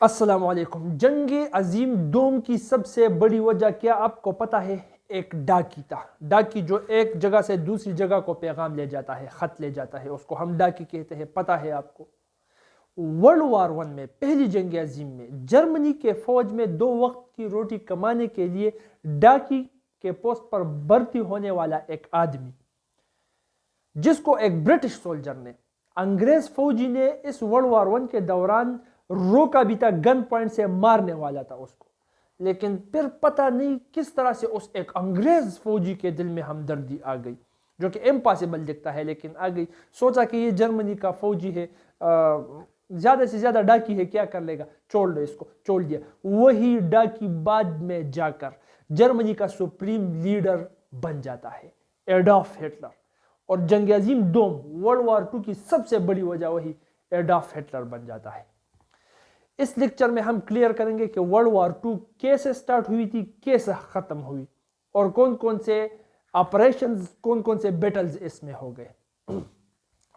السلام علیکم۔ جنگ عظیم دوم کی سب سے بڑی وجہ کیا آپ کو پتہ ہے؟ ایک ڈاکی تھا، ڈاکی جو ایک جگہ سے دوسری جگہ کو پیغام لے جاتا ہے، خط لے جاتا ہے، اس کو ہم ڈاکی کہتے ہیں۔ پتہ ہے آپ کو ورلڈ وار ون میں، پہلی جنگ عظیم میں، جرمنی کے فوج میں 2 وقت کی روٹی کمانے کے لیے ڈاکی کے پوسٹ پر بھرتی ہونے والا ایک آدمی، جس کو ایک برٹش سولجر نے، انگریز فوجی نے اس ورلڈ وار ون کے دوران روکا بھی تھا، گن پوائنٹ سے مارنے والا تھا اس کو، لیکن پھر پتہ نہیں کس طرح سے اس ایک انگریز فوجی کے دل میں ہمدردی آ گئی، جو کہ امپاسبل دکھتا ہے لیکن آ گئی۔ سوچا کہ یہ جرمنی کا فوجی ہے، زیادہ سے زیادہ ڈاکی ہے، کیا کر لے گا، چھوڑ دو اس کو، چھوڑ دیا۔ وہی ڈاکی بعد میں جا کر جرمنی کا سپریم لیڈر بن جاتا ہے، ایڈولف ہٹلر۔ اور جنگ عظیم دوم ورلڈ وار 2 کی سب سے بڑی وجہ وہی ایڈولف ہٹلر بن جاتا ہے۔ اس لیکچر میں ہم کلیئر کریں گے کہ ورلڈ وار 2 کیسے سٹارٹ ہوئی تھی، کیسے ختم ہوئی، اور کون کون سے آپریشنز، کون کون سے بیٹلز اس میں ہو گئے۔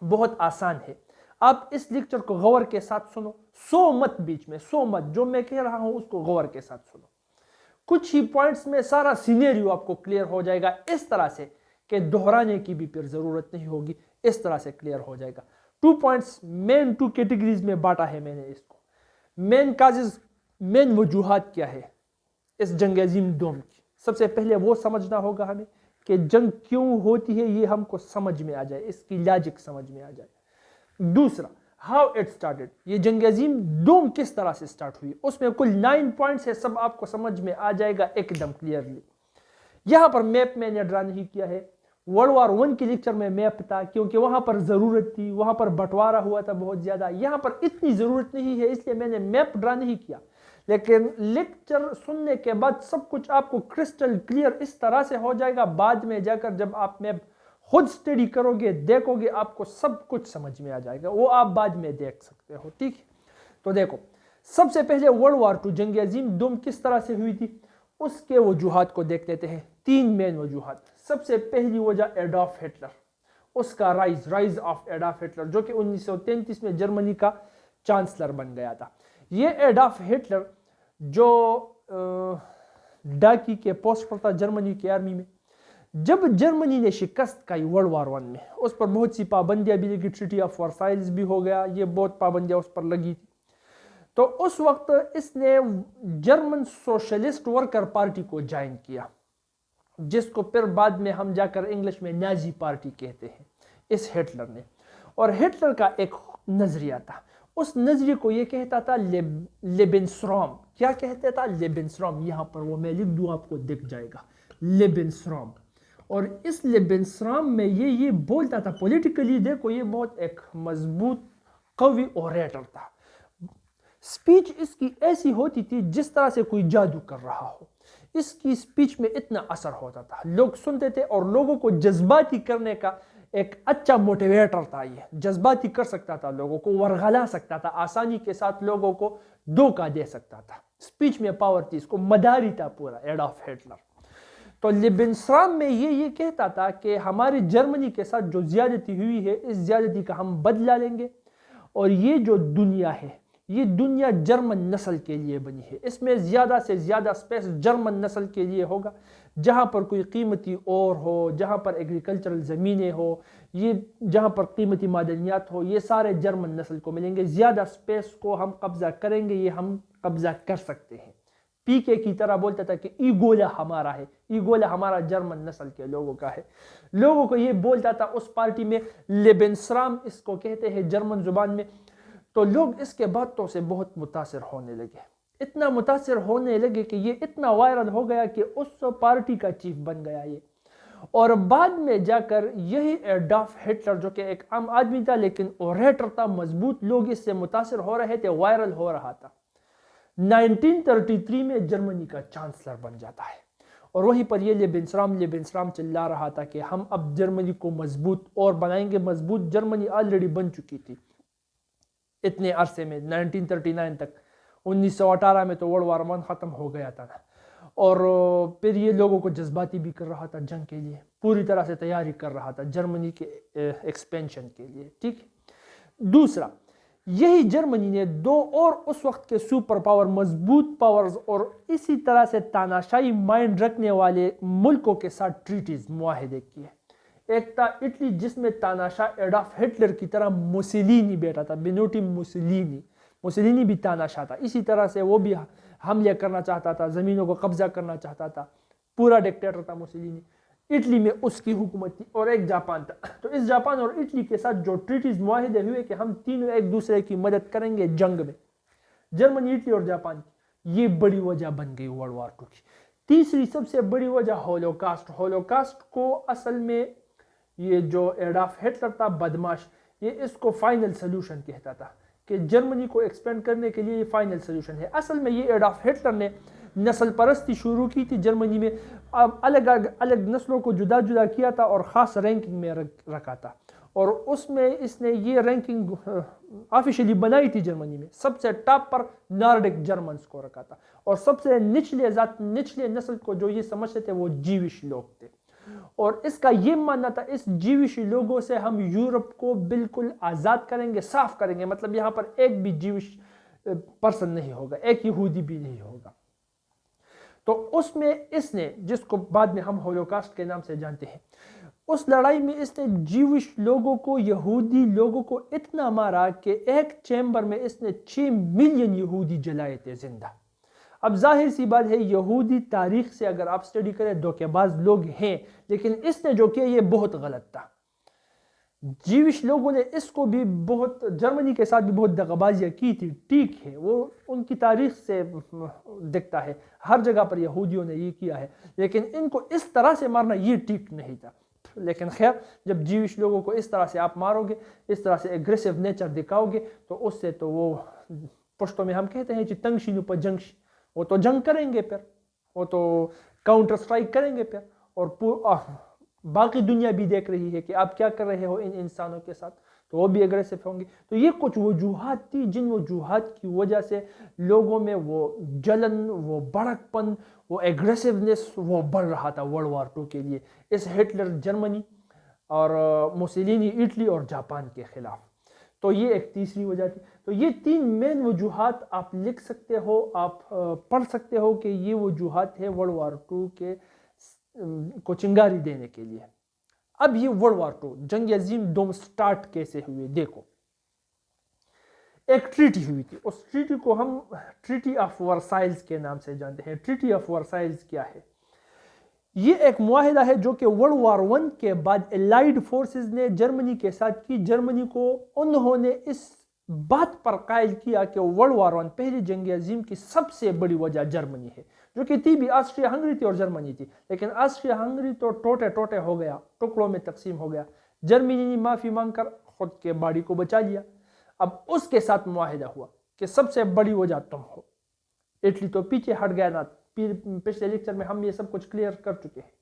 بہت آسان ہے، آپ اس لیکچر کو غور کے ساتھ سنو، سو مت بیچ میں، سو مت، جو میں کہہ رہا ہوں اس کو غور کے ساتھ سنو۔ کچھ ہی پوائنٹس میں سارا سینیریو آپ کو کلیئر ہو جائے گا، اس طرح سے کہ دہرانے کی بھی پھر ضرورت نہیں ہوگی، اس طرح سے کلیئر ہو جائے گا۔ 2 پوائنٹس مین 2 کیٹیگریز میں بانٹا ہے میں نے اس کو۔ مین کازز، مین وجوہات کیا ہے اس جنگ عظیم دوم کی؟ سب سے پہلے وہ سمجھنا ہوگا ہمیں کہ جنگ کیوں ہوتی ہے، یہ ہم کو سمجھ میں آ جائے، اس کی لاجک سمجھ میں آ جائے۔ دوسرا، ہاؤ اٹ سٹارٹڈ، یہ جنگ عظیم دوم کس طرح سے سٹارٹ ہوئی؟ اس میں کل 9 پوائنٹس ہے، سب آپ کو سمجھ میں آ جائے گا ایک دم کلیئرلی۔ یہاں پر میپ میں نے ڈرا نہیں کیا ہے، ورلڈ وار 1 کے لیکچر میں میپ تھا، کیونکہ وہاں پر ضرورت تھی، وہاں پر بٹوارا ہوا تھا بہت زیادہ، یہاں پر اتنی ضرورت نہیں ہے، اس لیے میں نے میپ ڈرا نہیں کیا۔ لیکن لیکچر سننے کے بعد سب کچھ آپ کو کرسٹل کلیئر اس طرح سے ہو جائے گا، بعد میں جا کر جب آپ میپ خود سٹڈی کرو گے، دیکھو گے، آپ کو سب کچھ سمجھ میں آ جائے گا، وہ آپ بعد میں دیکھ سکتے ہو، ٹھیک ہے؟ تو دیکھو، سب سے پہلے ورلڈ وار 2 جنگ عظیم دوم کس طرح سے ہوئی تھی، اس کے وجوہات کو دیکھ لیتے ہیں۔ 3 مین وجوہات۔ سب سے پہلی وجہ ایڈولف ہٹلر، اس کا رائز آف ایڈولف ہٹلر، جو کہ 1933 میں جرمنی کا چانسلر بن گیا تھا۔ یہ ایڈولف ہٹلر جو ڈاکی کے پوسٹ پر تھا جرمنی کی آرمی میں، جب جرمنی نے شکست کھائی ورلڈ وار 1 میں، اس پر بہت سی پابندیاں بھی لگی، ٹریٹی آف ورسائلز بھی ہو گیا، یہ بہت پابندیاں اس پر لگی تھی۔ تو اس وقت اس نے جرمن سوشلسٹ ورکر پارٹی کو جوائن کیا، جس کو پھر بعد میں ہم جا کر انگلش میں نازی پارٹی کہتے ہیں، اس ہٹلر نے۔ اور ہٹلر کا ایک نظریہ تھا، اس نظریے کو یہ کہتا تھا لیبنسروم۔ کیا کہتا تھا؟ لیبنسروم۔ یہاں پر وہ میں لکھ دوں، آپ کو دکھ جائے گا، لیبنسروم۔ اور اس لیبنسروم میں یہ بولتا تھا، پولیٹیکلی دیکھو یہ بہت ایک مضبوط قوی اوریٹر تھا، سپیچ اس کی ایسی ہوتی تھی جس طرح سے کوئی جادو کر رہا ہو، اس کی سپیچ میں اتنا اثر ہوتا تھا، لوگ سنتے تھے، اور لوگوں کو جذباتی کرنے کا ایک اچھا موٹیویٹر تھا، یہ جذباتی کر سکتا تھا، لوگوں کو ورغلا سکتا تھا، آسانی کے ساتھ لوگوں کو دھوکہ دے سکتا تھا، سپیچ میں پاور تھی، اس کو مداری تھا پورا ایڈولف ہٹلر۔ تو لیبنسروم میں یہ کہتا تھا کہ ہماری جرمنی کے ساتھ جو زیادتی ہوئی ہے، اس زیادتی کا ہم بدلہ لیں گے، اور یہ جو دنیا ہے، یہ دنیا جرمن نسل کے لیے بنی ہے، اس میں زیادہ سے زیادہ سپیس جرمن نسل کے لیے ہوگا، جہاں پر کوئی قیمتی اور ہو، جہاں پر ایگریکلچرل زمینیں ہو، یہ جہاں پر قیمتی معدنیات ہو، یہ سارے جرمن نسل کو ملیں گے، زیادہ سپیس کو ہم قبضہ کریں گے، یہ ہم قبضہ کر سکتے ہیں۔ پی کے کی طرح بولتا تھا کہ ایگولا ہمارا ہے، ایگولا ہمارا جرمن نسل کے لوگوں کا ہے، لوگوں کو یہ بولتا تھا اس پارٹی میں، لیبنسروم اس کو کہتے ہیں جرمن زبان میں۔ تو لوگ اس کے باتوں سے بہت متاثر ہونے لگے، اتنا متاثر ہونے لگے کہ یہ اتنا وائرل ہو گیا کہ اس پارٹی کا چیف بن گیا یہ۔ اور بعد میں جا کر یہی ایڈولف ہٹلر، جو کہ ایک عام آدمی تھا لیکن اوریٹر تھا، مضبوط، لوگ اس سے متاثر ہو رہے تھے، وائرل ہو رہا تھا، 1933 میں جرمنی کا چانسلر بن جاتا ہے۔ اور وہیں پر یہ لیبنسروم چلا رہا تھا کہ ہم اب جرمنی کو مضبوط اور بنائیں گے، مضبوط جرمنی آلریڈی بن چکی تھی اتنے عرصے میں، 1939 تک، 1918 میں تو ورلڈ وار 1 ختم ہو گیا تھا، اور پھر یہ لوگوں کو جذباتی بھی کر رہا تھا جنگ کے لیے، پوری طرح سے تیاری کر رہا تھا جرمنی کے ایکسپینشن کے لیے، ٹھیک۔ دوسرا، یہی جرمنی نے دو اور اس وقت کے سپر پاور مضبوط پاورز اور اسی طرح سے تاناشائی مائنڈ رکھنے والے ملکوں کے ساتھ ٹریٹیز معاہدے کیے. ایک تھا اٹلی جس میں تاناشاہ ایڈولف ہٹلر کی طرح موسولینی بیٹھا تھا، بینوٹی موسولینی بھی تاناشاہ تھا. اسی طرح سے وہ بھی حملے کرنا چاہتا تھا، زمینوں کو قبضہ کرنا چاہتا تھا، پورا ڈکٹیٹر تھا موسولینی. اٹلی میں اس کی حکومت تھی اور ایک جاپان تھا. تو اس جاپان اور اٹلی کے ساتھ جو ٹریٹیز معاہدے ہوئے کہ ہم تینوں ایک دوسرے کی مدد کریں گے جنگ میں، جرمنی، اٹلی اور جاپان کی، یہ بڑی وجہ بن گئی ورلڈ وار 2 کی. تیسری سب سے بڑی وجہ ہولوکاسٹ کو اصل میں یہ جو ایڈولف ہٹلر تھا بدماش، یہ اس کو فائنل سلوشن کہتا تھا کہ جرمنی کو ایکسپینڈ کرنے کے لیے یہ فائنل سلوشن ہے. اصل میں یہ ایڈولف ہٹلر نے نسل پرستی شروع کی تھی جرمنی میں، الگ نسلوں کو جدا جدا کیا تھا اور خاص رینکنگ میں رکھا تھا، اور اس میں اس نے یہ رینکنگ آفیشلی بنائی تھی جرمنی میں. سب سے ٹاپ پر نارڈک جرمنز کو رکھا تھا، اور سب سے نچلے نسل کو جو یہ سمجھتے تھے وہ جیوش لوگ تھے. اور اس کا یہ ماننا تھا اس جیوشی لوگوں سے ہم یورپ کو بالکل آزاد کریں گے، صاف کریں گے، مطلب یہاں پر ایک بھی جیوش پرسن نہیں ہوگا، ایک یہودی بھی نہیں ہوگا. تو اس میں اس نے، جس کو بعد میں ہم ہولوکاسٹ کے نام سے جانتے ہیں، اس لڑائی میں اس نے جیوش لوگوں کو، یہودی لوگوں کو اتنا مارا کہ ایک چیمبر میں اس نے 6 ملین یہودی جلائے تھے زندہ. اب ظاہر سی بات ہے یہودی تاریخ سے اگر آپ سٹڈی کریں دھوکے باز لوگ ہیں، لیکن اس نے جو کیا یہ بہت غلط تھا. جیوش لوگوں نے اس کو بھی بہت، جرمنی کے ساتھ بھی بہت دغابازیاں کی تھی، ٹھیک ہے، وہ ان کی تاریخ سے دکھتا ہے، ہر جگہ پر یہودیوں نے یہ کیا ہے، لیکن ان کو اس طرح سے مارنا یہ ٹھیک نہیں تھا. لیکن خیر، جب جیوش لوگوں کو اس طرح سے آپ مارو گے، اس طرح سے ایگریسو نیچر دکھاؤ گے، تو اس سے تو وہ پشتوں میں ہم کہتے ہیں تنگشی نو پر جنگشی، وہ تو جنگ کریں گے، پھر وہ تو کاؤنٹر سٹرائک کریں گے پھر، اور باقی دنیا بھی دیکھ رہی ہے کہ آپ کیا کر رہے ہو ان انسانوں کے ساتھ، تو وہ بھی اگریسو ہوں گے. تو یہ کچھ وجوہات تھی جن وجوہات کی وجہ سے لوگوں میں وہ جلن، وہ بڑک پن، وہ ایگریسونیس وہ بڑھ رہا تھا ورلڈ وار 2 کے لیے، اس ہٹلر جرمنی اور موسولینی اٹلی اور جاپان کے خلاف. تو یہ ایک تیسری وجہ تھی. تو یہ 3 مین وجوہات آپ لکھ سکتے ہو، آپ پڑھ سکتے ہو کہ یہ وجوہات ہیں ورلڈ وار 2 کے کو چنگاری دینے کے لیے. اب یہ ورلڈ وار 2 جنگ عظیم دوم سٹارٹ کیسے ہوئے دیکھو. ایک ٹریٹی ہوئی تھی، اس ٹریٹی کو ہم ٹریٹی آف ورسائلز کے نام سے جانتے ہیں. ٹریٹی آف ورسائلز کیا ہے؟ یہ ایک معاہدہ ہے جو کہ ورلڈ وار 1 کے بعد الائیڈ فورسز نے جرمنی کے ساتھ کی. جرمنی کو انہوں نے اس بات پر قائل کیا کہ ورلڈ وار 1 پہلی جنگ عظیم کی سب سے بڑی وجہ جرمنی ہے، جو کہ تھی بھی آسٹریا ہنگری تھی اور جرمنی تھی، لیکن آسٹریا ہنگری تو ٹوٹے ہو گیا، ٹکڑوں میں تقسیم ہو گیا. جرمنی نے معافی مانگ کر خود کے باڈی کو بچا لیا. اب اس کے ساتھ معاہدہ ہوا کہ سب سے بڑی وجہ تم ہو. اٹلی تو پیچھے ہٹ گیا نا، پچھلے لیکچر میں ہم یہ سب کچھ کلیئر کر چکے ہیں.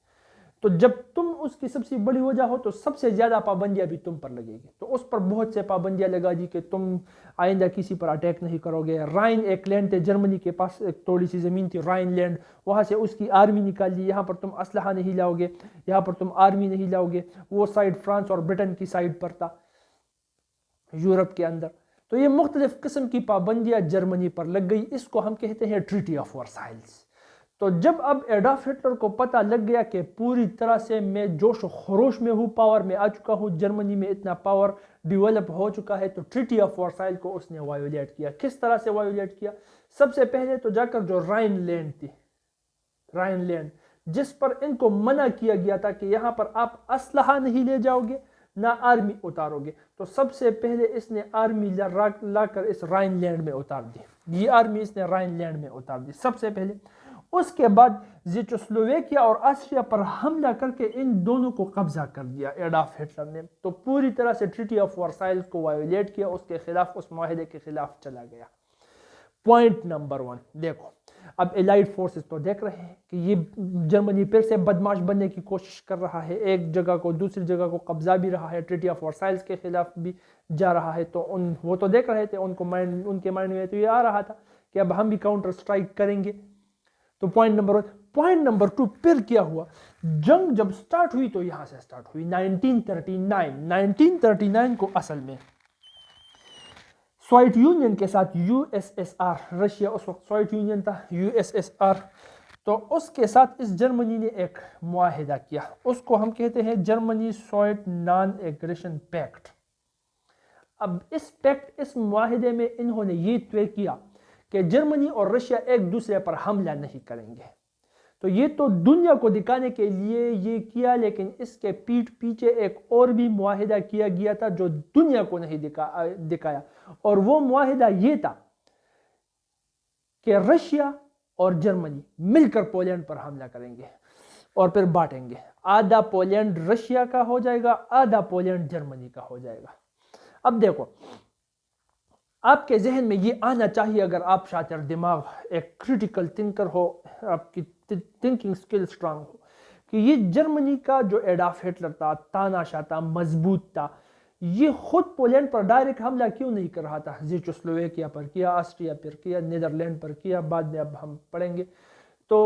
تو جب تم اس کی سب سے بڑی وجہ ہو تو سب سے زیادہ پابندیاں بھی تم پر لگے گی. تو اس پر بہت سے پابندیاں لگا دی کہ تم آئندہ کسی پر اٹیک نہیں کرو گے. رائن ایک لینڈ تھے جرمنی کے پاس، ایک تھوڑی سی زمین تھی رائن لینڈ، وہاں سے اس کی آرمی نکال دی. یہاں پر تم اسلحہ نہیں لاؤ گے، یہاں پر تم آرمی نہیں لاؤ گے. وہ سائڈ فرانس اور برٹن کی سائڈ پر تھا یورپ کے اندر. تو یہ مختلف قسم کی پابندیاں جرمنی پر لگ گئی. اس کو ہم کہتے ہیں ٹریٹی آف ورسائلز. تو جب اب ایڈولف ہٹلر کو پتہ لگ گیا کہ پوری طرح سے میں جوش و خروش میں ہوں، پاور میں آ چکا ہوں، جرمنی میں اتنا پاور ڈیولپ ہو چکا ہے، تو ٹریٹی آف ورسائل کو اس نے وائیولیٹ کیا. کس طرح سے وائیولیٹ کیا؟ سب سے پہلے تو جا کر جو رائن لینڈ تھی، رائن لینڈ جس پر ان کو منع کیا گیا تھا کہ یہاں پر آپ اسلحہ نہیں لے جاؤ گے، نہ آرمی اتارو گے، تو سب سے پہلے اس نے آرمی لا کر اس رائن لینڈ میں اتار دی. یہ آرمی اس نے رائن لینڈ میں اتار دی سب سے پہلے. اس کے بعد زیچوسلوواکیا اور آسٹریا پر حملہ کر کے ان دونوں کو قبضہ کر دیا ایڈولف ہٹلر نے. تو پوری طرح سے ٹریٹی آف ورسائل کو وائیولیٹ کیا، اس کے خلاف، اس معاہدے کے خلاف چلا گیا. پوائنٹ نمبر 1 دیکھو. اب الائیڈ فورسز تو دیکھ رہے ہیں کہ یہ جرمنی پھر سے بدماش بننے کی کوشش کر رہا ہے، ایک جگہ کو دوسری جگہ کو قبضہ بھی رہا ہے، ٹریٹی آف ورسائلز کے خلاف بھی جا رہا ہے. تو وہ تو دیکھ رہے تھے، ان کے مائنڈ میں تو یہ آ رہا تھا کہ اب ہم بھی کاؤنٹر سٹرائک کریں گے. تو پوائنٹ نمبر 1. پوائنٹ نمبر 2 پھر کیا ہوا؟ جنگ جب سٹارٹ ہوئی تو یہاں سے سٹارٹ ہوئی 1939 کو. اصل میں سوویت یونین کے ساتھ U S S R, Russia اس وقت سوویت یونین تھا، یو ایس ایس آر، تو اس کے ساتھ اس جرمنی نے ایک معاہدہ کیا، اس کو ہم کہتے ہیں Germany Soviet non aggression pact. اب اس معاہدے میں انہوں نے یہ طے کیا کہ جرمنی اور رشیا ایک دوسرے پر حملہ نہیں کریں گے۔ تو یہ تو دنیا کو دکھانے کے لیے یہ کیا، لیکن اس کے پیچھے ایک اور بھی معاہدہ کیا گیا تھا جو دنیا کو نہیں دکھایا، اور وہ معاہدہ یہ تھا کہ رشیا اور جرمنی مل کر پولینڈ پر حملہ کریں گے اور پھر بانٹیں گے، آدھا پولینڈ رشیا کا ہو جائے گا، آدھا پولینڈ جرمنی کا ہو جائے گا۔ اب دیکھو، آپ کے ذہن میں یہ آنا چاہیے، اگر آپ شاطر دماغ، ایک کریٹیکل تھنکر ہو، آپ کی تھنکنگ سکل سٹرانگ ہو، کہ یہ جرمنی کا جو ایڈولف ہٹلر تھا، تاناشاہ تھا، مضبوط تھا، یہ خود پولینڈ پر ڈائریکٹ حملہ کیوں نہیں کر رہا تھا؟ زیچوسلوواکیا پر کیا، آسٹریا پر کیا، نیدرلینڈ پر کیا، بعد میں اب ہم پڑھیں گے، تو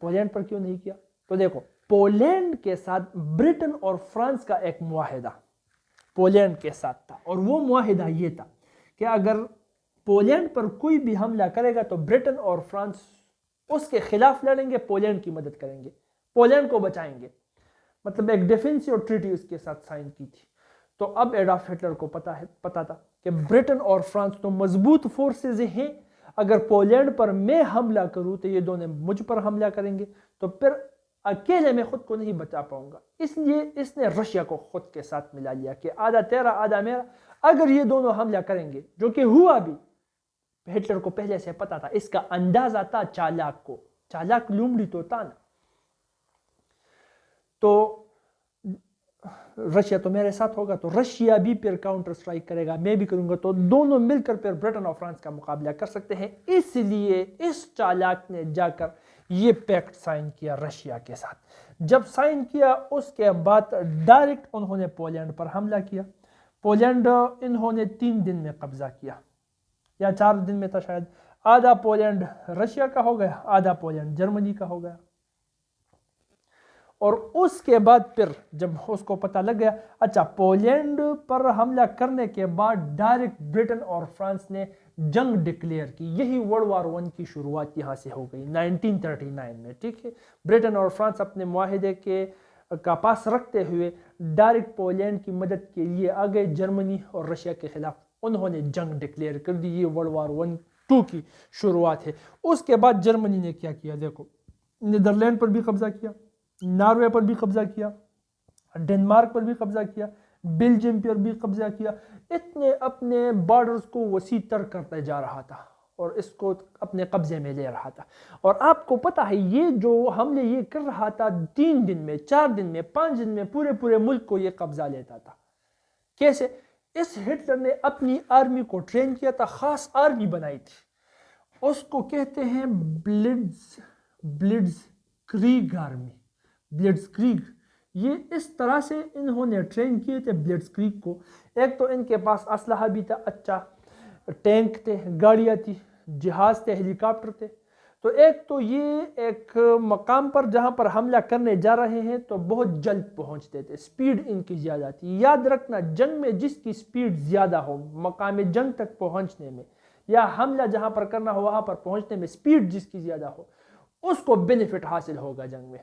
پولینڈ پر کیوں نہیں کیا؟ تو دیکھو، پولینڈ کے ساتھ برٹن اور فرانس کا ایک معاہدہ پولینڈ کے ساتھ تھا، اور وہ معاہدہ یہ تھا کہ اگر پولینڈ پر کوئی بھی حملہ کرے گا تو برٹن اور فرانس اس کے خلاف لڑیں گے، پولینڈ کی مدد کریں گے، پولینڈ کو بچائیں گے، مطلب ایک ڈیفینسو ٹریٹی اس کے ساتھ سائن کی تھی۔ تو اب ایڈولف ہٹلر کو پتا تھا کہ برٹن اور فرانس تو مضبوط فورسز ہیں، اگر پولینڈ پر میں حملہ کروں تو یہ دونوں مجھ پر حملہ کریں گے، تو پھر اکیلے میں خود کو نہیں بچا پاؤں گا، اس لیے اس نے رشیا کو خود کے ساتھ ملا لیا کہ آدھا تیرا آدھا میرا، اگر یہ دونوں حملہ کریں گے، جو کہ ہوا بھی، ہٹلر کو پہلے سے پتا تھا، اس کا اندازہ تھا چالاک کو، چالاک لومڑی تو تھا نا، تو رشیا تو میرے ساتھ ہوگا، تو رشیا بھی پھر کاؤنٹر سٹرائک کرے گا، میں بھی کروں گا، تو دونوں مل کر پھر برٹن اور فرانس کا مقابلہ کر سکتے ہیں۔ اس لیے اس چالاک نے جا کر یہ پیکٹ سائن کیا رشیا کے ساتھ۔ جب سائن کیا اس کے بعد ڈائریکٹ انہوں نے پولینڈ پر حملہ کیا۔ پولینڈ انہوں نے 3 دن میں قبضہ کیا، یا 4 دن میں تھا شاید، آدھا پولینڈ رشیا کا ہو گیا، آدھا پولینڈ جرمنی کا ہو گیا۔ اور اس کے بعد پھر جب اس کو پتہ لگ گیا، اچھا پولینڈ پر حملہ کرنے کے بعد ڈائریکٹ برٹن اور فرانس نے جنگ ڈکلیئر کی، یہی ورلڈ وار 1 کی شروعات یہاں سے ہو گئی 1939 میں، ٹھیک ہے۔ برٹن اور فرانس اپنے معاہدے کا پاس رکھتے ہوئے ڈائریکٹ پولینڈ کی مدد کے لیے آگے، جرمنی اور رشیا کے خلاف انہوں نے جنگ ڈکلیئر کر دی، یہ ورلڈ وار 1-2 کی شروعات ہے۔ اس کے بعد جرمنی نے کیا کیا؟ دیکھو، نیدرلینڈ پر بھی قبضہ کیا، ناروے پر بھی قبضہ کیا، ڈنمارک پر بھی قبضہ کیا، بیلجیم پر بھی قبضہ کیا، اتنے اپنے بارڈرز کو وسیع تر کرتا جا رہا تھا اور اس کو اپنے قبضے میں لے رہا تھا۔ اور آپ کو پتہ ہے یہ جو حملے یہ کر رہا تھا 3 دن میں، 4 دن میں، 5 دن میں، پورے ملک کو یہ قبضہ لیتا تھا۔ کیسے؟ اس ہٹلر نے اپنی آرمی کو ٹرین کیا تھا، خاص آرمی بنائی تھی، اس کو کہتے ہیں builds Craig army, builds Craig. یہ اس طرح سے انہوں نے ٹرین کیے تھے بلڈز کریگ کو۔ ایک تو ان کے پاس اسلحہ بھی تھا، اچھا ٹینک تھے، گاڑیاں تھی، جہاز تھے، ہیلی کاپٹر تھے۔ تو ایک تو یہ ایک مقام پر جہاں پر حملہ کرنے جا رہے ہیں تو بہت جلد پہنچتے تھے، سپیڈ ان کی زیادہ تھی۔ یاد رکھنا، جنگ میں جس کی سپیڈ زیادہ ہو، مقام جنگ تک پہنچنے میں یا حملہ جہاں پر کرنا ہو وہاں پر پہنچنے میں سپیڈ جس کی زیادہ ہو، اس کو بینیفٹ حاصل ہوگا جنگ میں۔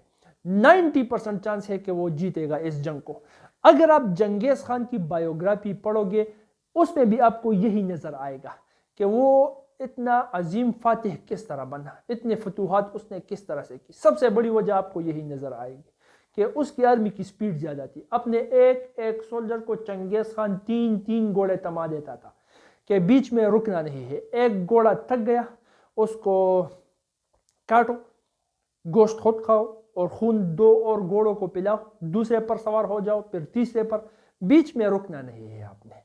90% چانس ہے کہ وہ جیتے گا اس جنگ کو۔ اگر آپ چنگیز خان کی بایوگرافی پڑھو گے اس میں بھی آپ کو یہی نظر آئے گا کہ وہ اتنا عظیم فاتح کس طرح بنا، اتنے فتوحات اس نے کس طرح سے کی۔ سب سے بڑی وجہ آپ کو یہی نظر آئے گی کہ اس کی آرمی کی سپیڈ زیادہ تھی۔ اپنے ایک سولجر کو چنگیز خان 3 گوڑے تما دیتا تھا کہ بیچ میں رکنا نہیں ہے، ایک گوڑا تھک گیا اس کو کاٹو، گوشت خود کھاؤ اور خون 2 اور گوڑوں کو پلاؤ، دوسرے پر سوار ہو جاؤ، پھر تیسرے پر، بیچ میں رکنا نہیں ہے آپ نے۔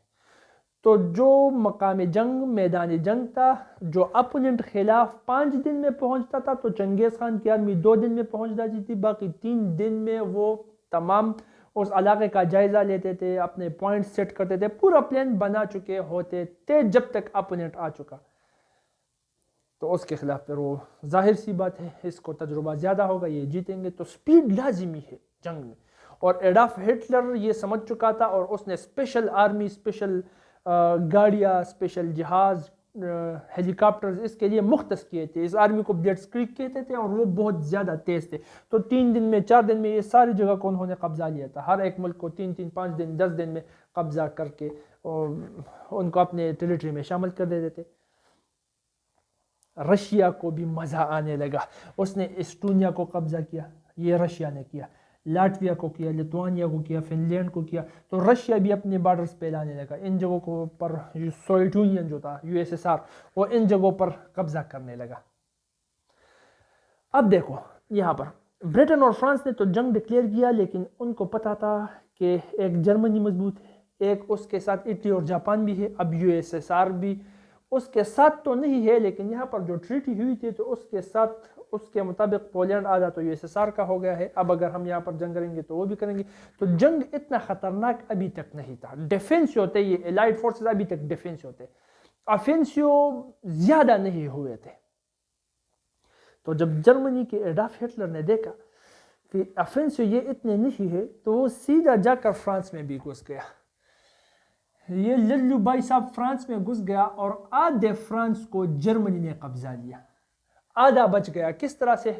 تو جو مقام جنگ، میدان جنگ تھا، جو اپوننٹ خلاف 5 دن میں پہنچتا تھا تو چنگیز خان کی آرمی 2 دن میں پہنچ جاتی تھی، باقی 3 دن میں وہ تمام اس علاقے کا جائزہ لیتے تھے، اپنے پوائنٹ سیٹ کرتے تھے، پورا پلان بنا چکے ہوتے تھے جب تک اپوننٹ آ چکا۔ تو اس کے خلاف پھر وہ ظاہر سی بات ہے، اس کو تجربہ زیادہ ہوگا، یہ جیتیں گے۔ تو سپیڈ لازمی ہے جنگ میں، اور ایڈولف ہٹلر یہ سمجھ چکا تھا اور اس نے اسپیشل آرمی، اسپیشل گاڑیاں، اسپیشل جہاز، ہیلی کاپٹرز اس کے لیے مختص کیے تھے. اس آرمی کو بلیٹس کریک کہتے تھے اور وہ بہت زیادہ تیز تھے. تو 3 دن میں 4 دن میں یہ ساری جگہ کو انہوں نے قبضہ لیا تھا. ہر ایک ملک کو 3 5 دن 10 دن میں قبضہ کر کے ان کو اپنے ٹیریٹری میں شامل کر دیتے تھے. رشیا کو بھی مزہ آنے لگا. اس نے اسٹونیا کو قبضہ کیا، یہ رشیا نے کیا. لاٹویا کو کیا، لتوانیا کو کیا، فن لینڈ کو کیا. تو رشیا بھی اپنے بارڈرز پہ لانے لگا. ان جگہوں کو پر سوویت یونین جو تھا USSR وہ ان جگہوں پر قبضہ کرنے لگا. اب دیکھو یہاں پر برٹن اور فرانس نے تو جنگ ڈکلیئر کیا، لیکن ان کو پتا تھا کہ ایک جرمنی مضبوط ہے، ایک اس کے ساتھ اٹلی اور جاپان بھی ہے، اب USSR بھی اس کے ساتھ تو نہیں ہے. لیکن یہاں پر جو ٹریٹی ہوئی تھی تو اس کے ساتھ اس کے مطابق پولینڈ آدھا تو USSR کا ہو گیا ہے. اب اگر ہم یہاں پر جنگ کریں گے تو وہ بھی کریں گے. تو جنگ اتنا خطرناک ابھی تک نہیں تھا. ڈیفینس ہوتے یہ الائڈ فورسز ابھی تک ڈیفینس ہوتے، افینسیو زیادہ نہیں ہوئے تھے. تو جب جرمنی کے ایڈولف ہٹلر نے دیکھا کہ افینسیو یہ اتنے نہیں ہے تو وہ سیدھا جا کر فرانس میں بھی گھس گیا. یہ للو بھائی صاحب فرانس میں گھس گیا اور آدھے فرانس کو جرمنی نے قبضہ لیا، آدھا بچ گیا. کس طرح سے؟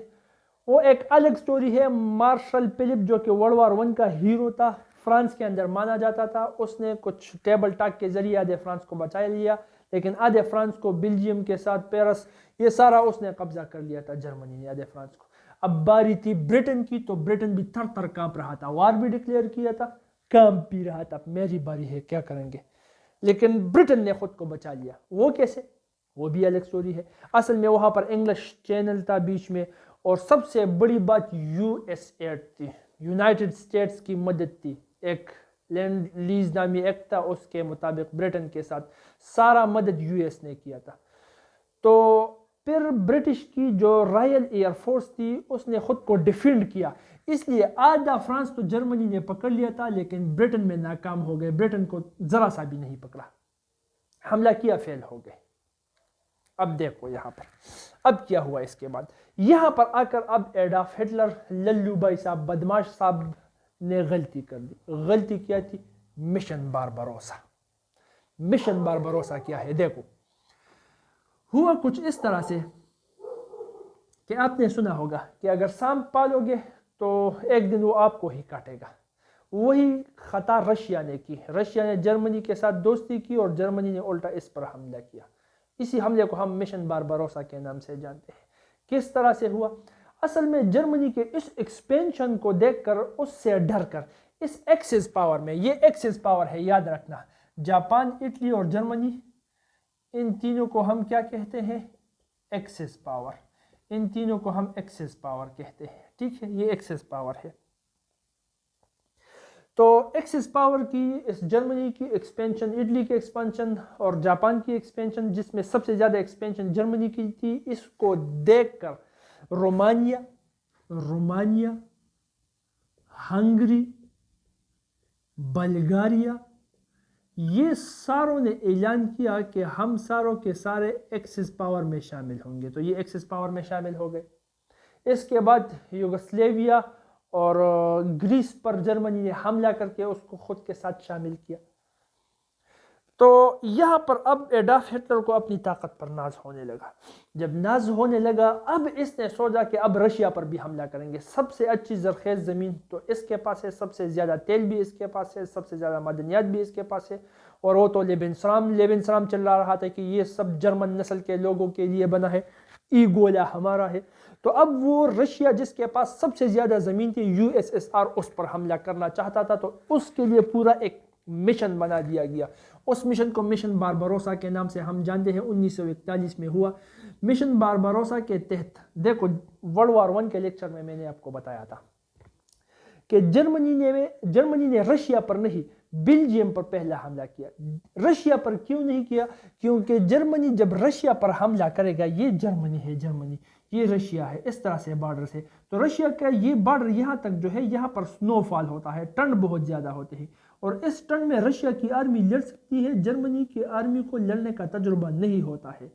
وہ ایک الگ سٹوری ہے. مارشل فلپ جو کہ World War I کا ہیرو تھا، فرانس کے اندر مانا جاتا تھا، اس نے کچھ ٹیبل ٹاک کے ذریعے آدھے فرانس کو بچا لیا، لیکن آدھے فرانس کو بیلجیم کے ساتھ پیرس یہ سارا اس نے قبضہ کر لیا تھا. جرمنی نے آدھے فرانس کو. اب باری تھی برٹن کی، تو برٹن بھی تھر تھر کانپ رہا تھا. وار بھی ڈکلیئر کیا تھا، کانپ بھی رہا تھا. میری باری ہے، کیا کریں گے؟ لیکن برٹن نے خود کو بچا لیا. وہ کیسے؟ وہ بھی الگ سٹوری ہے. اصل میں وہاں پر انگلش چینل تھا بیچ میں، اور سب سے بڑی بات USA تھی، یونائٹڈ اسٹیٹس کی مدد تھی. ایک لینڈ لیز نامی ایکٹ تھا، اس کے مطابق برٹن کے ساتھ سارا مدد US نے کیا تھا. تو پھر برٹش کی جو رائل ایئر فورس تھی اس نے خود کو ڈیفینڈ کیا، اس لیے آدھا فرانس تو جرمنی نے پکڑ لیا تھا، لیکن برٹن میں ناکام ہو گئے. برٹن کو ذرا سا بھی نہیں پکڑا، حملہ کیا، فیل ہو گئے. اب دیکھو یہاں پر اب کیا ہوا. اس کے بعد یہاں پر آ کر اب ایڈولف ہٹلر للو بھائی صاحب بدماش صاحب نے غلطی کر دی. غلطی کیا تھی؟ Mission Barbarossa. مشن بارباروسا کیا ہے؟ دیکھو ہوا کچھ اس طرح سے کہ آپ نے سنا ہوگا کہ اگر سانپ پالو گے تو ایک دن وہ آپ کو ہی کاٹے گا. وہی خطا رشیا نے کی. رشیا نے جرمنی کے ساتھ دوستی کی اور جرمنی نے الٹا اس پر حملہ کیا. اسی حملے کو ہم مشن بارباروسا کے نام سے جانتے ہیں. کس طرح سے ہوا؟ اصل میں جرمنی کے اس ایکسپینشن کو دیکھ کر، اس سے ڈر کر، اس ایکسس پاور میں، یہ ایکسس پاور ہے یاد رکھنا، جاپان، اٹلی اور جرمنی، ان تینوں کو ہم کیا کہتے ہیں؟ Axis power. ان تینوں کو ہم ایکسس پاور کہتے ہیں. ٹھیک ہے، یہ ایکسس پاور ہے. تو ایکسس پاور کی اس جرمنی کی ایکسپینشن، اٹلی کی ایکسپینشن اور جاپان کی ایکسپینشن، جس میں سب سے زیادہ ایکسپینشن جرمنی کی تھی، اس کو دیکھ کر رومانیا، ہنگری، بلغاریہ، یہ ساروں نے اعلان کیا کہ ہم ساروں کے سارے ایکسس پاور میں شامل ہوں گے. تو یہ ایکسس پاور میں شامل ہو گئے. اس کے بعد یوگوسلیویا اور گریس پر جرمنی نے حملہ کر کے اس کو خود کے ساتھ شامل کیا. تو یہاں پر اب ایڈولف ہٹلر کو اپنی طاقت پر ناز ہونے لگا. جب ناز ہونے لگا، اب اس نے سوچا کہ اب رشیا پر بھی حملہ کریں گے. سب سے اچھی زرخیز زمین تو اس کے پاس ہے، سب سے زیادہ تیل بھی اس کے پاس ہے، سب سے زیادہ معدنیات بھی اس کے پاس ہے. اور وہ تو لیبنسرام چل رہا تھا کہ یہ سب جرمن نسل کے لوگوں کے لیے بنا ہے، ایگولا ہمارا ہے. تو اب وہ رشیا جس کے پاس سب سے زیادہ زمین تھی، USSR، اس پر حملہ کرنا چاہتا تھا. تو اس کے لیے پورا ایک مشن بنا دیا گیا. اس مشن کو مشن بارباروسا کے نام سے ہم جانتے ہیں. 1941 میں ہوا. مشن بارباروسا کے تحت دیکھو World War I کے لیکچر میں نے آپ کو بتایا تھا کہ جرمنی نے رشیا پر نہیں، بیلجیم پر پہلا حملہ کیا. رشیا پر کیوں نہیں کیا؟ کیونکہ جرمنی جب رشیا پر حملہ کرے گا، یہ جرمنی ہے، جرمنی یہ رشیا ہے، اس طرح سے بارڈر سے. تو رشیا کا یہ بارڈر یہاں تک جو ہے، یہاں پر سنو فال ہوتا ہے، ٹھنڈ بہت زیادہ ہوتے ہیں، اور اس ٹرن میں رشیا کی آرمی لڑ سکتی ہے. جرمنی کی آرمی کو لڑنے کا تجربہ نہیں ہوتا ہے،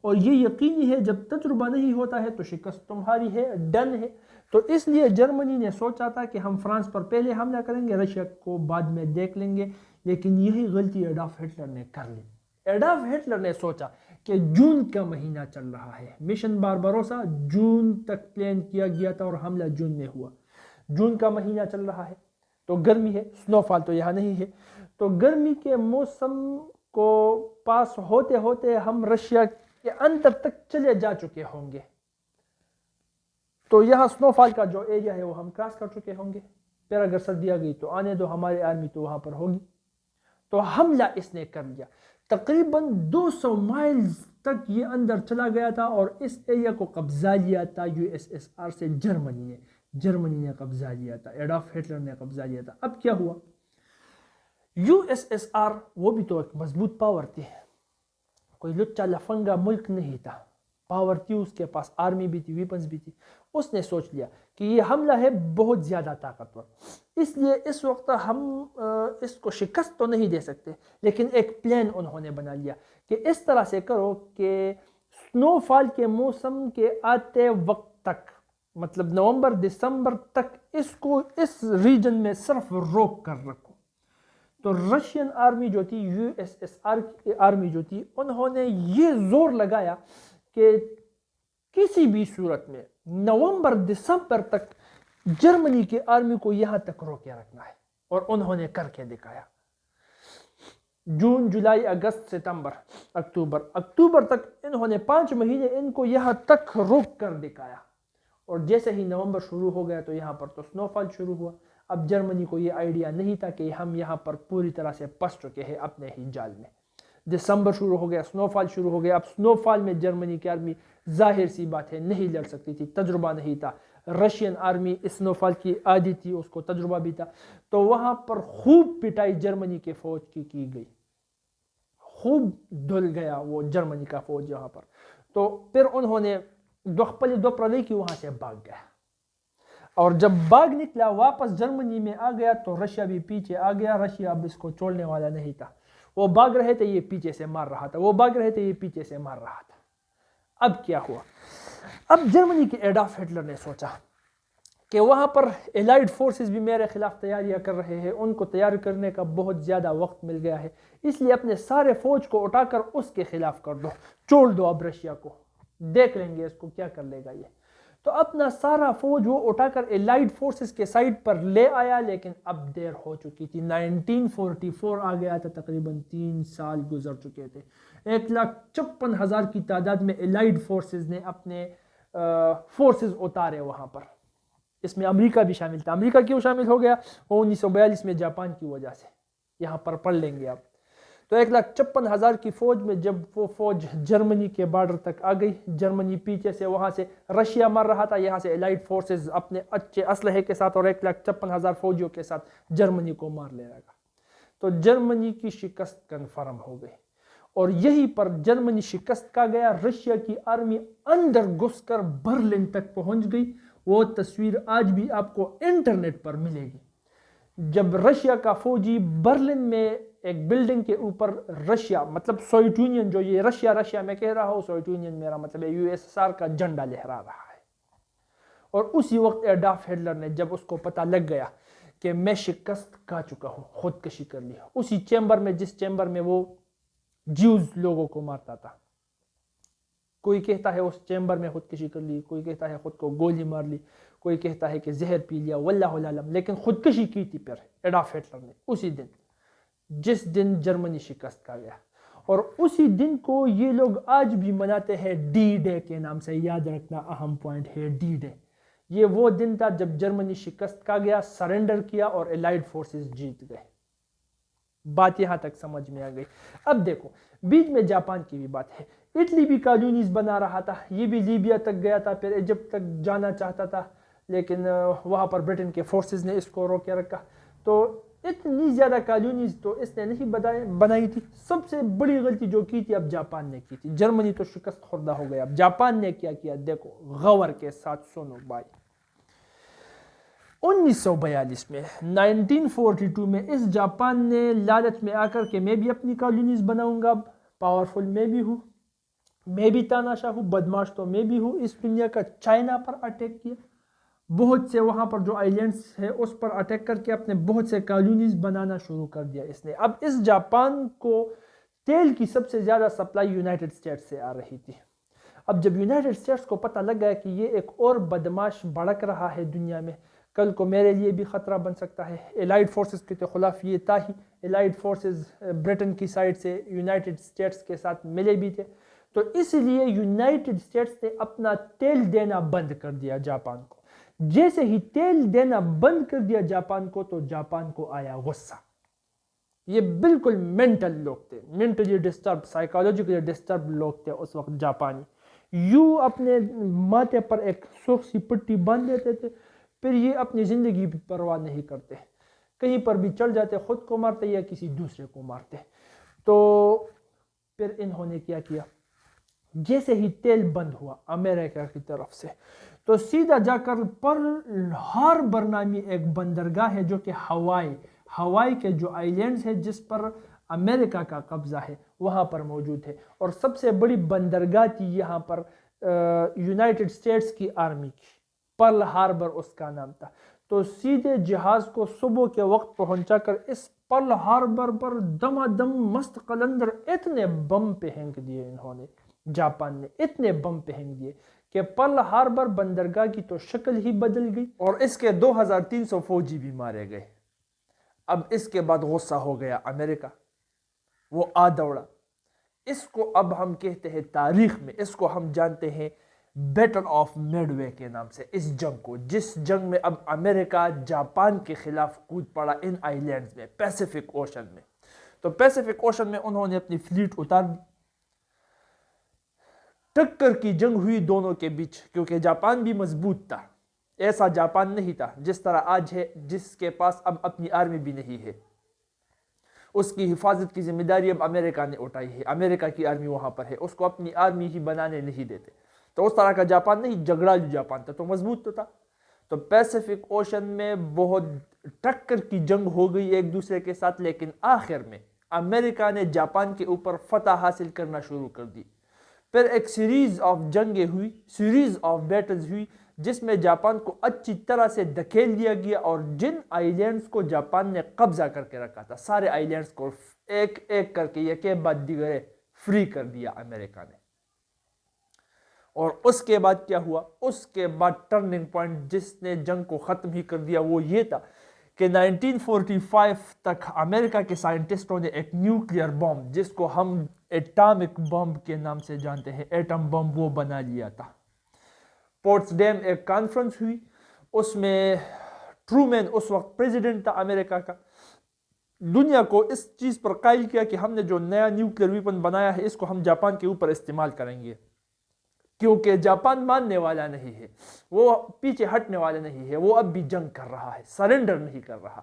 اور یہ یقینی ہے جب تجربہ نہیں ہوتا ہے تو شکست تمہاری ہے، ڈن ہے. تو اس لیے جرمنی نے سوچا تھا کہ ہم فرانس پر پہلے حملہ کریں گے، رشیا کو بعد میں دیکھ لیں گے. لیکن یہی غلطی ایڈولف ہٹلر نے کر لی. ایڈولف ہٹلر نے سوچا کہ جون کا مہینہ چل رہا ہے, مشن بارباروسا جون تک پلان کیا گیا تھا اور حملہ جون میں ہوا. جون کا مہینہ چل رہا ہے تو گرمی ہے, سنو فال تو یہاں نہیں ہے, تو گرمی کے موسم کو پاس ہوتے ہوتے ہم رشیا کے اندر تک چلے جا چکے ہوں گے, تو یہاں سنو فال کا جو ایریا ہے وہ ہم کراس کر چکے ہوں گے. پھر اگر سردی آ گئی تو آنے دو, ہماری آرمی تو وہاں پر ہوگی. تو حملہ اس نے کر لیا. تقریباً 200 مائلز تک یہ اندر چلا گیا تھا اور اس ایریا کو قبضہ لیا تھا USSR سے جرمنی نے قبضہ لیا تھا, ایڈولف ہٹلر نے قبضہ لیا تھا. اب کیا ہوا, USSR وہ بھی تو ایک مضبوط پاور تھی, کوئی لچا لفنگا ملک نہیں تھا, پاور تھی اس کے پاس, آرمی بھی تھی, ویپنز بھی تھی. اس نے سوچ لیا کہ یہ حملہ ہے بہت زیادہ طاقتور, اس لیے اس وقت ہم اس کو شکست تو نہیں دے سکتے, لیکن ایک پلان انہوں نے بنا لیا کہ اس طرح سے کرو کہ سنو فال کے موسم کے آتے وقت تک, مطلب نومبر دسمبر تک اس کو اس ریجن میں صرف روک کر رکھو. تو رشین آرمی جو تھی, USSR کی آرمی جو تھی, انہوں نے یہ زور لگایا کہ کسی بھی صورت میں نومبر دسمبر تک جرمنی کی آرمی کو یہاں تک روکے رکھنا ہے, اور انہوں نے کر کے دکھایا. جون, جولائی, اگست, ستمبر, اکتوبر تک انہوں نے 5 مہینے ان کو یہاں تک روک کر دکھایا. اور جیسے ہی نومبر شروع ہو گیا تو یہاں پر تو سنو فال شروع ہوا. اب جرمنی کو یہ آئیڈیا نہیں تھا کہ ہم یہاں پر پوری طرح سے پس چکے ہیں اپنے ہی جال میں. دسمبر شروع ہو گیا, سنو فال شروع ہو گیا. اب سنو فال میں جرمنی کی آرمی ظاہر سی بات ہے نہیں لڑ سکتی تھی, تجربہ نہیں تھا. رشین آرمی سنو فال کی عادی تھی, اس کو تجربہ بھی تھا. تو وہاں پر خوب پٹائی جرمنی کے فوج کی گئی, خوب دھل گیا وہ جرمنی کا فوج یہاں پر. تو پھر انہوں نے دو پرلی کی وہاں سے بھاگ گیا, اور جب بھاگ نکلا واپس جرمنی میں آ گیا تو رشیا بھی پیچھے آ گیا. رشیا اب اس کو چھوڑنے والا نہیں تھا, وہ بھاگ رہے تھے, یہ پیچھے سے مار رہا تھا, وہ بھاگ رہے تھے, یہ پیچھے سے مار رہا تھا. اب کیا ہوا, اب جرمنی کے ایڈولف ہٹلر نے سوچا کہ وہاں پر الائیڈ فورسز بھی میرے خلاف تیاریاں کر رہے ہیں, ان کو تیار کرنے کا بہت زیادہ وقت مل گیا ہے, اس لیے اپنے سارے فوج کو اٹھا کر اس کے خلاف کر دو, چھوڑ دو اب رشیا کو, دیکھ لیں گے اس کو کیا کر لے گا یہ. تو اپنا سارا فوج وہ اٹھا کر الائیڈ فورسز کے سائڈ پر لے آیا, لیکن اب دیر ہو چکی تھی. 1944 آ گیا تھا, تقریباً 3 سال گزر چکے تھے. 1,56,000 کی تعداد میں الائیڈ فورسز نے اپنے فورسز اتارے وہاں پر. اس میں امریکہ بھی شامل تھا. امریکہ کیوں شامل ہو گیا, وہ 1942 میں جاپان کی وجہ سے. یہاں پر پڑھ لیں گے آپ. تو 1,56,000 کی فوج میں جب وہ فوج جرمنی کے بارڈر تک آ گئی, جرمنی پیچھے سے وہاں سے رشیا مار رہا تھا, یہاں سے الائیڈ فورسز اپنے اچھے اسلحے کے ساتھ اور 1,56,000 فوجیوں کے ساتھ جرمنی کو مار لے گا. تو جرمنی کی شکست کنفرم ہو گئی, اور یہی پر جرمنی شکست کا گیا. رشیا کی آرمی اندر گھس کر برلن تک پہنچ گئی. وہ تصویر آج بھی آپ کو انٹرنیٹ پر ملے گی. جب رشیا کا فوجی برلن میں ایک بلڈنگ کے اوپر, رشیا مطلب سوویت یونین, جو یہ رشیا میں کہہ رہا ہوں, سوویت یونین میرا مطلب ہے USSR کا جھنڈا لہرا رہا ہے. اور اسی وقت ایڈولف ہٹلر نے جب اس کو پتہ لگ گیا کہ میں شکست کھا چکا ہوں, خودکشی کر لی. اسی چیمبر میں, جس چیمبر میں وہ جیوز لوگوں کو مارتا تھا. کوئی کہتا ہے اس چیمبر میں خودکشی کر لی, کوئی کہتا ہے خود کو گولی مار لی, کوئی کہتا ہے کہ زہر پی لیا, واللہ العالم. لیکن خودکشی کی تھی پھر ایڈولف ہٹلر نے اسی دن, جس دن جرمنی شکست کھا گیا. اور اسی دن کو یہ لوگ آج بھی مناتے ہیں ڈی ڈے کے نام سے. یاد رکھنا اہم پوائنٹ ہے ڈی ڈے. یہ وہ دن تھا جب جرمنی شکست کھا گیا, سرنڈر کیا اور الائیڈ فورسز جیت گئے. بات یہاں تک سمجھ میں آ گئی. اب دیکھو بیچ میں جاپان کی بھی بات ہے. اٹلی بھی کالونیز بنا رہا تھا, یہ بھی لیبیا تک گیا تھا, پھر ایجپٹ تک جانا چاہتا تھا, لیکن وہاں پر برٹن کے فورسز نے اس کو روکے رکھا. تو اتنی زیادہ کالونیز تو اس نے نہیں بنائی تھی. سب سے بڑی غلطی جو کی تھی اب جاپان نے کی تھی. جرمنی تو شکست خوردہ ہو گیا, اب جاپان نے کیا کیا دیکھو غور کے ساتھ سنو بھائی. 1942 میں 1942 میں اس جاپان نے لالچ میں آ کر کہ میں بھی اپنی کالونیز بناؤں گا, پاورفل میں بھی ہوں, میں بھی تاناشاہ ہوں, بدماش تو میں بھی ہوں, اس دنیا کا چائنا پر اٹیک کیا. بہت سے وہاں پر جو آئلینڈس ہے اس پر اٹیک کر کے اپنے بہت سے کالونیز بنانا شروع کر دیا اس نے. اب اس جاپان کو تیل کی سب سے زیادہ سپلائی یونائٹڈ اسٹیٹس سے آ رہی تھی. اب جب یونائٹڈ اسٹیٹس کو پتہ لگ گیا کہ یہ ایک اور بدماش بھڑک رہا ہے دنیا میں, کل کو میرے لیے بھی خطرہ بن سکتا ہے. الائڈ فورسز کے تو خلاف یہ تھا ہی, الائڈ فورسز برٹن کی سائڈ سے یونائٹڈ اسٹیٹس کے ساتھ ملے بھی تھے, تو اس لیے یونائٹڈ اسٹیٹس نے اپنا تیل دینا بند کر دیا جاپان کو. جیسے ہی تیل دینا بند کر دیا جاپان کو تو جاپان کو آیا غصہ. یہ بالکل مینٹل لوگ تھے, مینٹلی ڈسٹرب, سائیکالوجیکلی ڈسٹرب لوگ تھے اس وقت جاپانی. یوں اپنے ماتھے پر ایک سرخ سی پٹی باندھ دیتے تھے, پھر یہ اپنی زندگی بھی پرواہ نہیں کرتے, کہیں پر بھی چل جاتے, خود کو مارتے یا کسی دوسرے کو مارتے. تو پھر انہوں نے کیا کیا, جیسے ہی تیل بند ہوا امریکہ کی طرف سے, تو سیدھا جا کر پرل ہاربر نامی ایک بندرگاہ ہے جو کہ ہوائی کے جو آئلینڈز ہے جس پر امریکہ کا قبضہ ہے وہاں پر موجود ہے, اور سب سے بڑی بندرگاہ تھی یہاں پر یونائٹڈ اسٹیٹس کی آرمی کی, پرل ہاربر اس کا نام تھا. تو سیدھے جہاز کو صبح کے وقت پہنچا کر اس پرل ہاربر پر دم مست قلندر اتنے بم پھینک دیے انہوں نے, جاپان نے اتنے بم پھینک دیے کہ پرل ہاربر بندرگاہ کی تو شکل ہی بدل گئی, اور اس کے 2300 فوجی بھی مارے گئے. اب اس کے بعد غصہ ہو گیا امریکہ, وہ آ دوڑا. اس کو اب ہم کہتے ہیں تاریخ میں, اس کو ہم جانتے ہیں بیٹل آف میڈ وے کے نام سے, اس جنگ کو, جس جنگ میں اب امریکہ جاپان کے خلاف کود پڑا ان آئی لینڈز میں, پیسیفک اوشن میں. تو پیسیفک اوشن میں انہوں نے اپنی فلیٹ اتار دی, ٹکر کی جنگ ہوئی دونوں کے بیچ, کیونکہ جاپان بھی مضبوط تھا, ایسا جاپان نہیں تھا جس طرح آج ہے, جس کے پاس اب اپنی آرمی بھی نہیں ہے. اس کی حفاظت کی ذمہ داری اب امریکہ نے اٹھائی ہے, امریکہ کی آرمی وہاں پر ہے, اس کو اپنی آرمی ہی بنانے نہیں دیتے. تو اس طرح کا جاپان نہیں, جھگڑالو جاپان تھا, تو مضبوط تو تھا. تو پیسیفک اوشن میں بہت ٹکر کی جنگ ہو گئی ایک دوسرے کے ساتھ, لیکن آخر میں امریکہ نے جاپان کے اوپر فتح حاصل کرنا شروع کر دی. پھر ایک سیریز آف جنگیں ہوئی, سیریز آف بیٹلز ہوئی, جس میں جاپان کو اچھی طرح سے دھکیل دیا گیا, اور جن آئی لینڈز کو جاپان نے قبضہ کر کے رکھا تھا سارے آئی لینڈز کو ایک ایک کر کے ایک بعد دیگر فری کر دیا امریکہ نے. اور اس کے بعد کیا ہوا, اس کے بعد ٹرننگ پوائنٹ جس نے جنگ کو ختم ہی کر دیا وہ یہ تھا کہ 1945 تک امریکہ کے سائنٹسٹوں نے ایک نیوکلیئر بم, جس کو ہم ایٹامک بم کے نام سے جانتے ہیں, ایٹم بم, وہ بنا لیا تھا. پورٹس ڈیم ایک کانفرنس ہوئی, اس میں ٹرومین اس وقت پریزیڈنٹ تھا امریکہ کا, دنیا کو اس چیز پر قائل کیا کہ ہم نے جو نیا نیوکلیئر ویپن بنایا ہے اس کو ہم جاپان کے اوپر استعمال کریں گے, کیونکہ جاپان ماننے والا نہیں ہے, وہ پیچھے ہٹنے والا نہیں ہے, وہ اب بھی جنگ کر رہا ہے, سرنڈر نہیں کر رہا.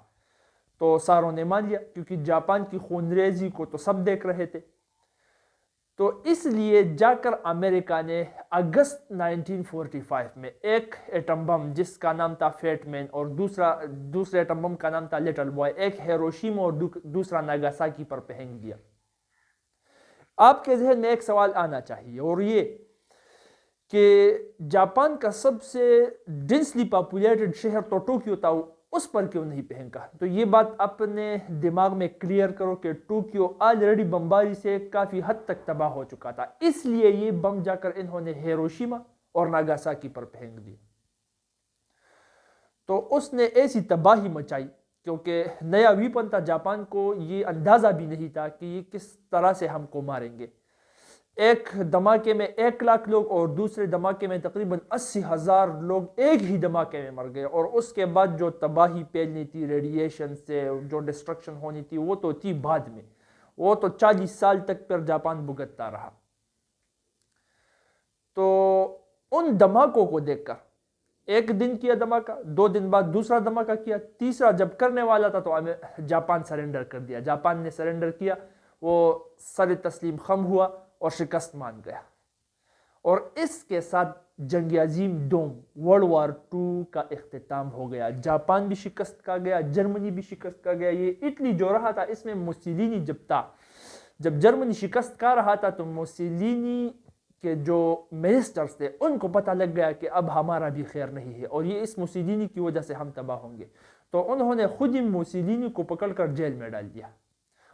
تو ساروں نے مان لیا, کیونکہ جاپان کی خونریزی کو تو سب دیکھ رہے تھے. تو اس لیے جا کر امریکہ نے اگست 1945 میں ایک ایٹم بم جس کا نام تھا فیٹ مین, اور دوسرے ایٹم بم کا نام تھا لٹل بوائے, ایک ہیروشیما اور دوسرا ناگاساکی پر پھینک دیا. آپ کے ذہن میں ایک سوال آنا چاہیے, اور یہ کہ جاپان کا سب سے ڈینسلی پاپولیٹڈ شہر تو ٹوکیو تھا, اس پر کیوں نہیں پھینکا؟ تو یہ بات اپنے دماغ میں کلیئر کرو کہ ٹوکیو آلریڈی بمباری سے کافی حد تک تباہ ہو چکا تھا, اس لیے یہ بم جا کر انہوں نے ہیروشیما اور ناگاساکی پر پھینک دیا. تو اس نے ایسی تباہی مچائی, کیونکہ نیا ویپن تھا, جاپان کو یہ اندازہ بھی نہیں تھا کہ یہ کس طرح سے ہم کو ماریں گے. ایک دھماکے میں 1 لاکھ لوگ اور دوسرے دھماکے میں تقریباً 80,000 لوگ ایک ہی دھماکے میں مر گئے, اور اس کے بعد جو تباہی پھیلنی تھی ریڈیشن سے, جو ڈسٹرکشن ہونی تھی, وہ تو تھی بعد میں, وہ تو 40 سال تک پر جاپان بھگتتا رہا. تو ان دھماکوں کو دیکھ کر, ایک دن کیا دھماکہ, 2 دن بعد دوسرا دھماکہ کیا, تیسرا جب کرنے والا تھا تو جاپان سرنڈر کر دیا. جاپان نے سرنڈر کیا, وہ سر تسلیم خم ہوا اور شکست مان گیا. اور اس کے ساتھ جنگ عظیم دوم ورلڈ وار 2 کا اختتام ہو گیا. جاپان بھی شکست کا گیا, جرمنی بھی شکست کا گیا. یہ اٹلی جو رہا تھا اس میں موسولینی جب تھا, جب جرمنی شکست کا رہا تھا تو موسولینی کہ جو منسٹرز تھے ان کو پتہ لگ گیا کہ اب ہمارا بھی خیر نہیں ہے اور یہ اس موسولینی کی وجہ سے ہم تباہ ہوں گے، تو انہوں نے خود ہی موسولینی کو پکڑ کر جیل میں ڈال دیا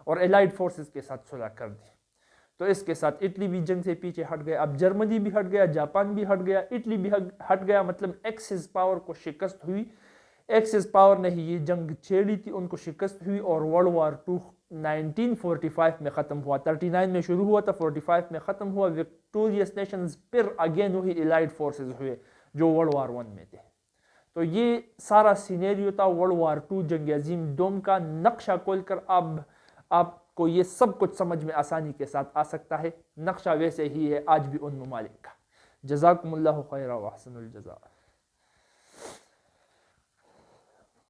اور الائیڈ فورسز کے ساتھ صلح کر دی۔ تو اس کے ساتھ اٹلی بھی جنگ سے پیچھے ہٹ گیا، اب جرمنی بھی ہٹ گیا، جاپان بھی ہٹ گیا، اٹلی بھی ہٹ گیا، مطلب ایکسس پاور کو شکست ہوئی۔ ایکسس پاور نے ہی یہ جنگ چھیڑی تھی، ان کو شکست ہوئی اور ورلڈ وار 2 1945 میں ختم ہوا۔ 39 میں شروع ہوا تھا، 45 میں ختم ہوا۔ وکٹوریس نیشنز پھر اگین وہی الائیڈ فورسز ہوئے جو ورلڈ وار 1 میں تھے۔ تو یہ سارا سینیریو تھا ورلڈ وار 2 جنگ عظیم دوم کا۔ نقشہ کھول کر اب آپ کو یہ سب کچھ سمجھ میں آسانی کے ساتھ آ سکتا ہے۔ نقشہ ویسے ہی ہے آج بھی ان ممالک کا۔ جزاکم اللہ خیرا و احسن الجزاء۔